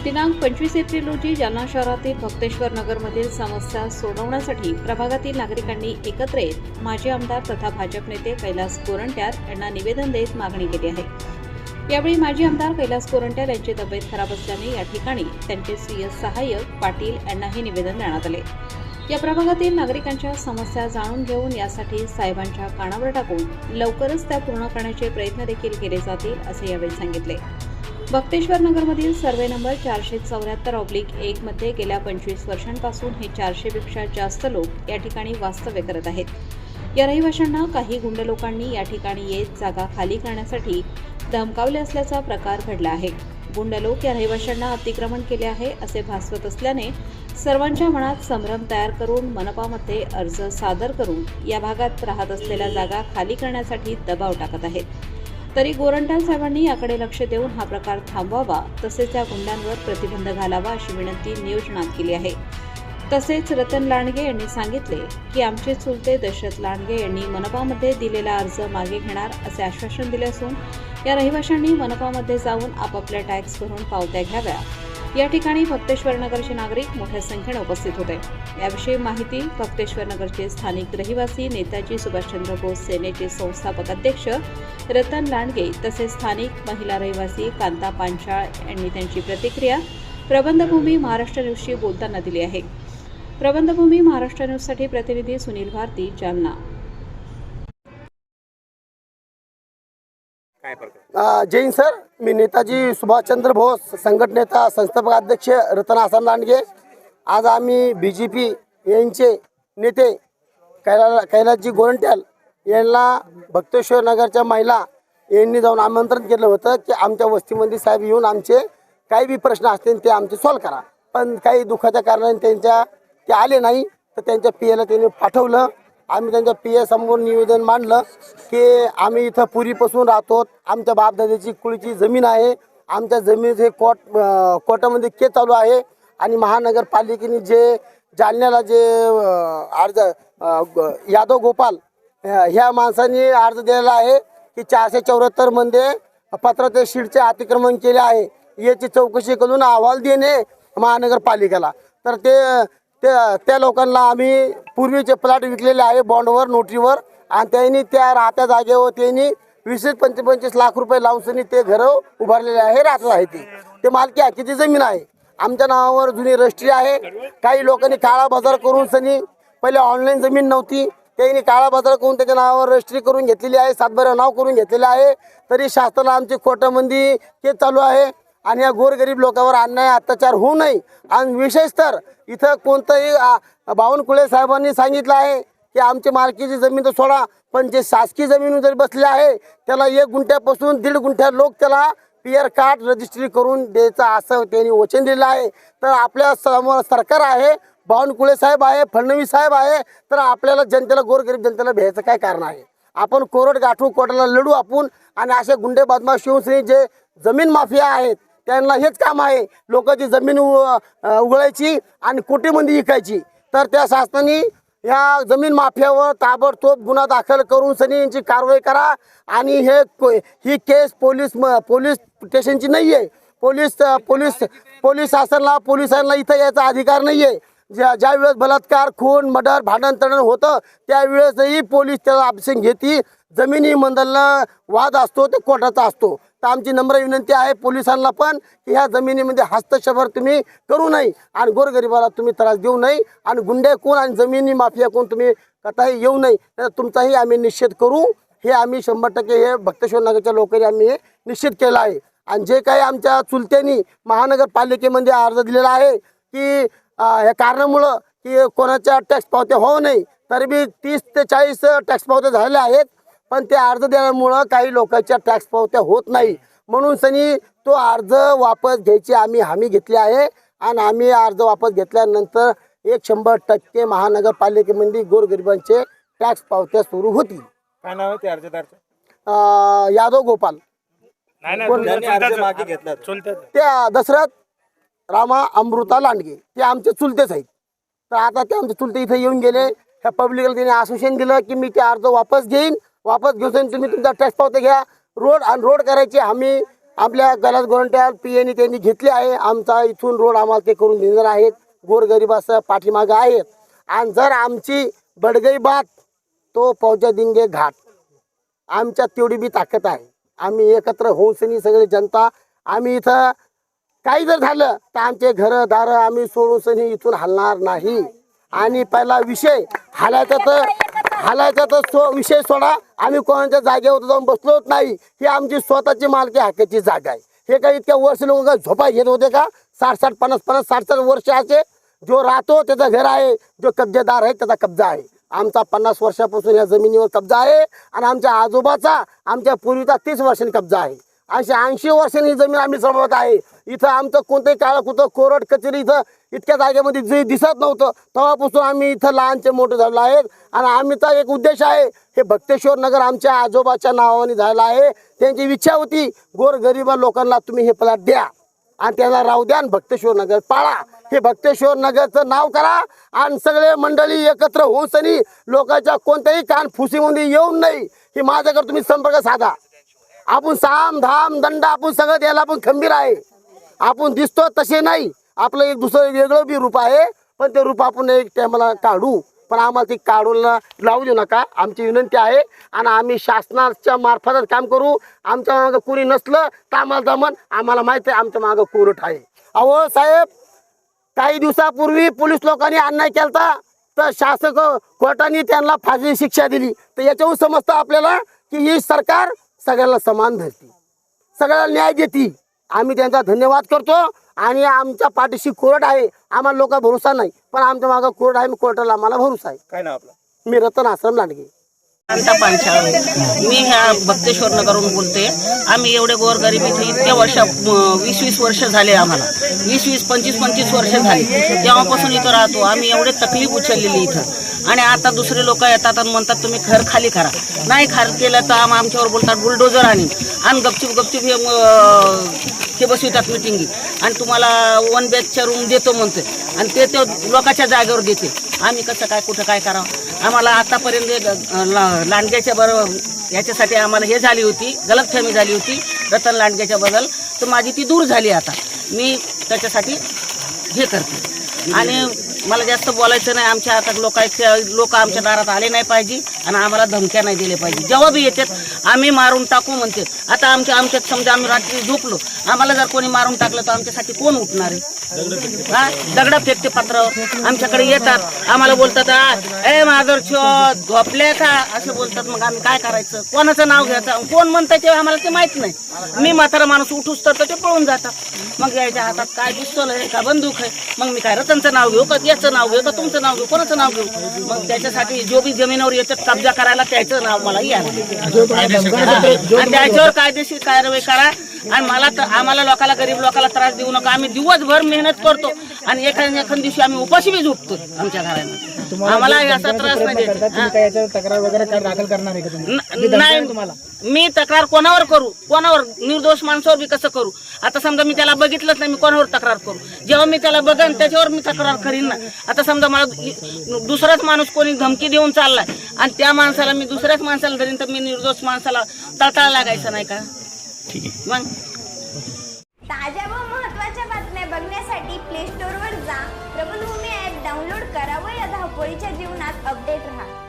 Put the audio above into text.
दिनांक 25 एप्रिल रोजी जालना शहरातील भक्तेश्वर नगरमधील समस्या सोडवण्यासाठी प्रभागातील नागरिकांनी एकत्र येत माजी आमदार तथा भाजप नेते कैलास गोरंट्याल यांना निवेदन देत मागणी केली आहे। यावेळी माजी आमदार कैलास गोरंट्याल यांची तब्येत खराब असल्याने या ठिकाणी त्यांचे स्वीय सहाय्यक पाटील यांनाही निवेदन देण्यात आले। या प्रभागातील नागरिकांच्या समस्या जाणून घेऊन यासाठी साहेबांच्या कानावर टाकून लवकरच त्या पूर्ण करण्याचे प्रयत्न देखील केले जातील असे यावेळी सांगितले। भक्तेश्वर नगरमधील सर्वे नंबर 474/1 मध्ये गेल्या 25 वर्षांपासून हे 400 पेक्षा जास्त लोक या ठिकाणी वास्तव्य करत आहेत। या रहिवाशांना काही गुंड लोकांनी या ठिकाणी येत जागा खाली करण्यासाठी धमकावले असल्याचा प्रकार घडला आहे। गुंड लोक या रहिवाशांना अतिक्रमण केले आहे असे भासवत असल्याने सर्वांच्या मनात संभ्रम तयार करून मनपामध्ये अर्ज सादर करून या भागात राहत असलेल्या जागा खाली करण्यासाठी दबाव टाकत आहेत। तरी गोरंट्याल साहेबांनी याकडे लक्ष देऊन हा प्रकार थांबवावा तसेच या गुंडांवर प्रतिबंध घालावा अशी विनंती नियोजनात केली आहे। तसेच रतन लांडगे यांनी सांगितले की आमचे चुलते दशरथ लांडगे यांनी मनपामध्ये दिलेला अर्ज मागे घेणार असे आश्वासन दिले असून या रहिवाशांनी मनपामध्ये जाऊन आपापल्या टॅक्स भरून पावत्या घ्याव्या। या ठिकाणी भक्तेश्वर नगरचे नागरिक मोठ्या संख्येने उपस्थित होते। याविषयी माहिती भक्तेश्वर नगरचे स्थानिक रहिवासी नेताजी सुभाषचंद्र बोस सेनेचे संस्थापक अध्यक्ष रतन लांडगे तसेच स्थानिक महिला रहिवासी कांता पांचाळ यांनी त्यांची प्रतिक्रिया प्रबंधभूमी महाराष्ट्र न्यूजशी बोलताना दिली आहे। प्रबंधभूमी महाराष्ट्र न्यूजसाठी प्रतिनिधी सुनील भारती, जालना। जय हिंद सर, मी नेताजी सुभाषचंद्र बोस संघटनेचा संस्थापक अध्यक्ष रतन आसन लांडगे। आज आम्ही बीजेपी यांचे नेते कैलासजी गोरंट्याल यांना भक्तेश्वर नगरच्या महिला यांनी जाऊन आमंत्रण केलं होतं की आमच्या वस्तीमध्ये साहेब येऊन आमचे काही बी प्रश्न असतील ते आमचे सॉल्व करा। पण काही दुःखाच्या कारणाने ते आले नाही, तर त्यांच्या पीएला त्यांनी पाठवलं। आम्ही त्यांच्या पीए समोर निवेदन मांडलं की आम्ही इथं पूर्वीपासून राहतो, आमच्या बापदादाची कुळीची जमीन आहे, आमच्या जमिनीचे कोर्टामध्ये केस चालू आहे आणि महानगरपालिकेने जे जालन्याला जे अर्ज यादव गोपाल ह्या माणसांनी अर्ज दिलेला आहे की 474 मध्ये पत्राचे शीटचे अतिक्रमण केले आहे, याची चौकशी करून अहवाल देणे महानगरपालिकेला। तर त्या लोकांना आम्ही पूर्वीचे प्लॉट विकलेले आहे बॉन्डवर नोटरीवर आणि त्यांनी त्या राहत्या जागेवर त्यांनी 20-25 लाख रुपये लावून ते घरं उभारलेले आहे, राहत आहे। ते मालकी हक्कीची जमीन आहे, आमच्या नावावर जुनी रजिस्ट्री आहे। काही लोकांनी काळा बाजार करून सनी पहिले ऑनलाईन जमीन नव्हती, त्यांनी काळा बाजार करून त्याच्या नावावर रजिस्ट्री करून घेतलेली आहे, 7/12 नाव करून घेतलेले आहे। तरी शासनाला आमची कोर्टामध्ये केस चालू आहे आणि या गोरगरीब लोकांवर अन्याय अत्याचार होऊ नये। आणि विशेष तर इथं कोणतंही बावनकुळे साहेबांनी सांगितलं आहे की आमची मालकीची जमीन तर सोडा, पण जे शासकीय जमीन जरी बसले आहे त्याला 1 गुंठ्यापासून 1.5 गुंठ्या लोक त्याला पीआर कार्ड रजिस्ट्री करून द्यायचं असं त्यांनी वचन दिलं आहे। तर आपल्या समोर सरकार आहे, बावनकुळे साहेब आहे, फडणवीस साहेब आहे, तर आपल्याला जनतेला गोरगरीब जनतेला भ्यायचं काय कारण आहे? आपण कोर्ट गाठू, कोर्टाला लढू आपण। आणि असे गुंडे बदमाश शिवसेने जे जमीन माफिया आहेत त्यांना हेच काम आहे, लोकांची जमीन उघडायची आणि कोटीमध्ये विकायची। तर त्या शासनाने या जमीन माफियावर ताबडतोब गुन्हा दाखल करून सनी यांची कारवाई करा। आणि ही केस पोलीस स्टेशनची नाही आहे, पोलीस शासनाला पोलिसांना इथं यायचा अधिकार नाही आहे। ज्या वेळेस बलात्कार, खून, मर्डर, भांडण तडण होतं त्यावेळेसही पोलीस त्याला ऑप्शन घेते। जमिनी मंडळाला वाद असतो ते कोर्टाचा असतो। तर आमची नम्र विनंती आहे पोलिसांना पण की ह्या जमिनीमध्ये हस्तक्षेप तुम्ही करू नये आणि गोरगरिबाला तुम्ही त्रास देऊ नये आणि गुंडे कोण आणि जमिनी माफिया कोण तुम्ही कथाही येऊ नये, तर तुमचाही आम्ही निषेध करू। हे आम्ही 100% हे भक्तेश्वर नगरच्या लोकांनी आम्ही निश्चित केलं आहे। आणि जे काही आमच्या चुलत्यांनी महानगरपालिकेमध्ये अर्ज दिलेला आहे की या कारणामुळं की कोणाच्या टॅक्स पावत्या होऊ नये, तरी बी 30 ते 40 टॅक्स पावत्या झालेल्या आहेत, पण ते अर्ज देण्यामुळं काही लोकांच्या टॅक्स पावत्या होत नाही। म्हणून सनी तो अर्ज वापस घ्यायची आम्ही हमी घेतली आहे आणि आम्ही अर्ज वापस घेतल्यानंतर 100% महानगरपालिकेमध्ये गोरगरिबांचे टॅक्स पावत्या सुरू होतील। काय नाव आहे ते अर्जदारचं? यादव गोपाल, त्या दशरथ रामा अमृता लांडगे, ते आमचे चुलतेच आहेत। तर आता ते आमचे चुलते इथे येऊन गेले, ह्या पब्लिकला त्यांनी आश्वासन दिलं की मी ते अर्ज वापस घेईन, वापस घेऊन तुम्ही तुमचा टॅक्स पावत्या घ्या, रोड करायची हमी आपल्या कैलास गोरंट्याल पीएनी त्यांनी घेतली आहे. आमचा इथून रोड आम्हाला ते करून देणार आहेत. गोरगरिबाचं पाठीमागं आहेत. आणि जर आमची बडगई बात तो पौजा दिंगे घाट, आमच्यात तेवढी बी ताकद आहे. आम्ही एकत्र होऊन सनी सगळे जनता आम्ही इथं काही जर झालं तर आमचे घरं दारं आम्ही सोडून सनी इथून हलणार नाही. आणि पहिला विषय हालायचा तर विषय सोडा, आम्ही कोणाच्या जागेवर जाऊन बसलोच नाही. ही आमची स्वतःची मालकी हक्काची जागा आहे. हे काही इतक्या वर्ष लोक झोपा घेत होते का? 60-60, 50-50, 60-60 वर्षाचे जो राहतो त्याचं घर आहे, जो कब्जेदार आहे त्याचा कब्जा आहे. आमचा 50 वर्षापासून या जमिनीवर कब्जा आहे आणि आमच्या आजोबाचा आमच्या पूर्वीचा 30 वर्षांनी कब्जा आहे. अशी 80 वर्षांनी ही जमीन आम्ही सांभाळत आहे. इथं आमचं कोणतंही काळ कुठं कोरड कचेरी इथं इतक्या जागेमध्ये जे दिसत नव्हतं तेव्हापासून आम्ही इथं लहानचे मोठे झालेलो आहेत. आणि आम्हीचा एक उद्देश आहे, हे भक्तेश्वर नगर आमच्या आजोबाच्या नावाने झालं आहे. त्यांची इच्छा होती गोरगरीब लोकांना तुम्ही हे प्लॉट द्या आणि त्याला राहू द्या आणि भक्तेश्वर नगर पाळा. हे भक्तेश्वर नगरचं नाव करा आणि सगळे मंडळी एकत्र होऊन सनी लोकांच्या कोणत्याही कान फुसीमध्ये येऊन नाही. हे माझ्याकडे तुम्ही संपर्क साधा. आपण साम धाम दंड आपण सगळं द्यायला आपण खंबीर आहे. आपण दिसतो तसे नाही, आपलं एक दुसरं वेगळं बी रूप आहे. पण ते रूप आपण एक टायमाला काढू, पण आम्हाला ती काढूला लावू देऊ नका, आमची विनंती आहे. आणि आम्ही शासनाच्या मार्फतच काम करू. आमच्या मागं कोणी नसलं तर आम्हाला जमन. आम्हाला माहिती आहे आमच्या मागं कोरट आहे. अहो साहेब, काही दिवसापूर्वी पोलीस लोकांनी अन्याय केलता तर शासक कोर्टाने त्यांना फाशी शिक्षा दिली. तर याच्यावरून समजतं आपल्याला की ही सरकार सगळ्याला समान धरती, सगळ्याला न्याय देती. आम्ही त्यांचा धन्यवाद करतो आणि आमच्या पाठीशी कोर्ट आहे. आम्हाला लोक भरोसा नाही, पण आमच्या मागं कोर्ट आहे. कोर्टाला आम्हाला भरोसा आहे. काय नाव आपलं? मी रतन आश्रम लांडगे. शांता पांचाळ. मी ह्या भक्तेश्वर नगरवरून बोलते. आम्ही एवढे गोरगरीब इथे इतक्या वर्ष 20-20 वर्ष झाले, आम्हाला 20-20, 25-25 वर्ष झाली तेव्हापासून इथं राहतो. आम्ही एवढे तकलीफ उचललेली इथं. आणि आता दुसरे लोक येतात आणि म्हणतात तुम्ही घर खाली करा. नाही खाली केलं तर आमच्यावर बोलतात बुलडोजर आणि गपचूप हे बसवितात मिटिंगी आणि तुम्हाला 1 BHK रूम देतो म्हणते आणि ते लोकांच्या जागेवर देते. आम्ही कसं काय कुठं काय करावं? आम्हाला आतापर्यंत लांडग्याच्या बरोबर याच्यासाठी आम्हाला हे झाली होती, गलतफहमी झाली होती रतन लांडग्याच्या बद्दल. तर माझी ती दूर झाली. आता मी त्याच्यासाठी हे करते आणि मला जास्त बोलायचं नाही. आमच्या आता लोक आमच्या दारात आले नाही पाहिजे आणि आम्हाला धमक्या नाही दिल्या पाहिजे. जेव्हा बी येतात आम्ही मारून टाकू म्हणते. आता आमच्यात समजा आम्ही रात्री झोपलो, आम्हाला जर कोणी मारून टाकलं तर आमच्यासाठी कोण उठणार आहे? हा, दगडा फेकते पात्रावर. आमच्याकडे येतात, आम्हाला बोलतात ए माधुरचो झोपले का असं बोलतात. मग आम्ही काय करायचं? कोणाचं नाव घ्यायचं? कोण म्हणतं ते आम्हाला ते माहित नाही. मी म्हातारा माणूस उठूच तर ते पळून जातात. मग याच्या हातात काय पिस्तूल आहे का बंदूक आहे? मग मी काय रतनचं नाव घेऊ का, याचं नाव घेऊ का, तुमचं नाव घेऊ, कोणाचं नाव घेऊ? मग त्याच्यासाठी जो बी जमिनीवर येतात कब्जा करायला त्याचं नाव मला या आणि त्याच्यावर कायदेशीर कारवाई करा. आणि आम्हाला लोकांना, गरीब लोकांना त्रास देऊ नका. आम्ही दिवसभर मेहनत करतो आणि एखाद्या दिवशी आम्ही उपाशी बी झोपतो आमच्या घरामध्ये. आम्हाला याचा त्रास नाही. तक्रार वगैरे दाखल करणार आहे का तुम्ही? नाही, मी तक्रार कोणावर करू? कोणावर? निर्दोष माणसावर बी कसं करू? आता समजा मी त्याला बघितलंच नाही, मी कोणावर तक्रार करू? जेव्हा मी त्याला बघन त्याच्यावर मी तक्रार करीन ना. आता समजा मला दुसराच माणूस कोणी धमकी देऊन चाललाय आणि त्या माणसाला मी दुसऱ्याच माणसाला धरीन तर मी निर्दोष माणसाला तळतळा लागायचं नाही का? मग ताज्या व महत्त्वाच्या बातम्या बघण्यासाठी प्ले स्टोअरवर जा, प्रबलभूमी ॲप डाउनलोड करा व या धावपळीच्या जीवनात अपडेट राहा.